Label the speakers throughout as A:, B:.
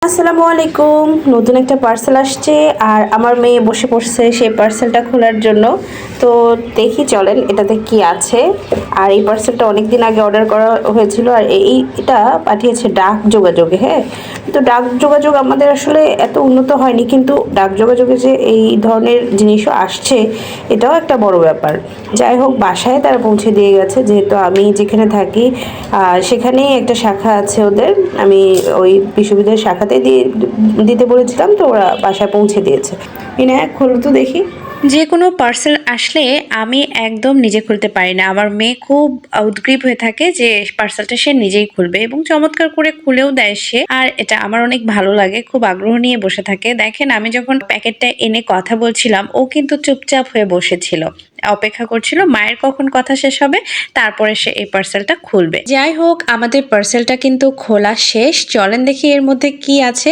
A: আসসালামু আলাইকুম। নতুন একটা পার্সেল আসছে আর আমার মেয়ে বসে পড়ছে সেই পার্সেলটা খোলার জন্য। তো দেখি চলেন এটাতে কি আছে। আর এই পার্সেলটা অনেক দিন আগে অর্ডার করা হয়েছিল আর এটা পাঠিয়েছে ডাক যোগাযোগে। হ্যাঁ, তো ডাক যোগাযোগ আমাদের আসলে এত উন্নত হয়নি, কিন্তু ডাক যোগাযোগে যে এই ধরনের জিনিসও আসছে এটাও একটা বড় ব্যাপার। যাই হোক, বাসায় তারা পৌঁছে দিয়ে গেছে, যেহেতু আমি যেখানে থাকি সেখানেই একটা শাখা আছে ওদের। আমি ওই বিশ্ববিদ্যালয়ের শাখাতে দিতে বলেছিলাম, তো ওরা বাসায় পৌঁছে দিয়েছে। বিনায়ক, খোলো তো দেখি।
B: যে কোনো পার্সেল আসলে আমি একদম নিজে খুলতে পারি না। আমার মেয়ে খুব উদগ্রীব হয়ে থাকে যে পার্সেলটা সে নিজেই খুলবে এবং চমৎকার করে খুলেও দেয় সে। আর এটা আমার অনেক ভালো লাগে, খুব আগ্রহ নিয়ে বসে থাকে। দেখেন, আমি যখন প্যাকেটটা এনে কথা বলছিলাম ও কিন্তু চুপচাপ হয়ে বসেছিল, অপেক্ষা করছিল মায়ের কখন কথা শেষ হবে, তারপরে সে এই পার্সেলটা খুলবে। যাই হোক, আমাদের পার্সেলটা কিন্তু খোলা শেষ। চলেন দেখি এর মধ্যে কি আছে।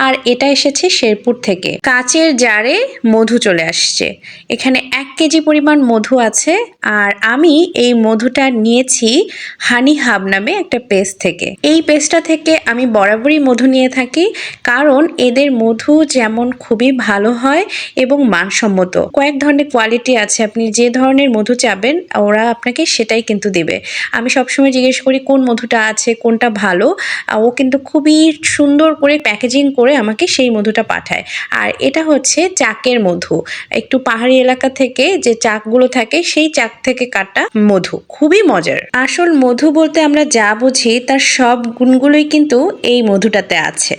B: আর এটা এসেছে শেরপুর থেকে। কাচের জারে মধু চলে আসছে। এখানে 1 কেজি পরিমাণ মধু আছে। আর আমি এই মধুটা নিয়েছি হানি হাব নামে একটা পেজ থেকে। এই পেজটা থেকে আমি বরাবরই মধু নিয়ে থাকি, কারণ এদের মধু যেমন খুবই ভালো হয় এবং মানসম্মত। কয়েক ধরনের কোয়ালিটি আছে, আপনি যে ধরনের মধু চাবেন ওরা আপনাকে সেটাই কিন্তু দেবে। আমি সবসময় জিজ্ঞেস করি কোন মধুটা আছে, কোনটা ভালো। ও কিন্তু খুবই সুন্দর করে প্যাকেজিং করে আমাকে সেই মধুটা পাঠায়। আর এটা হচ্ছে চাকের মধু, একটু পাহাড়ি এলাকা থেকে যে চাকগুলো থাকে সেই চাক থেকে কাটা মধু, খুবই মজার। আসল মধু বলতে আমরা যা বুঝি তার সব গুণগুলোই কিন্তু এই মধুটাতে আছে।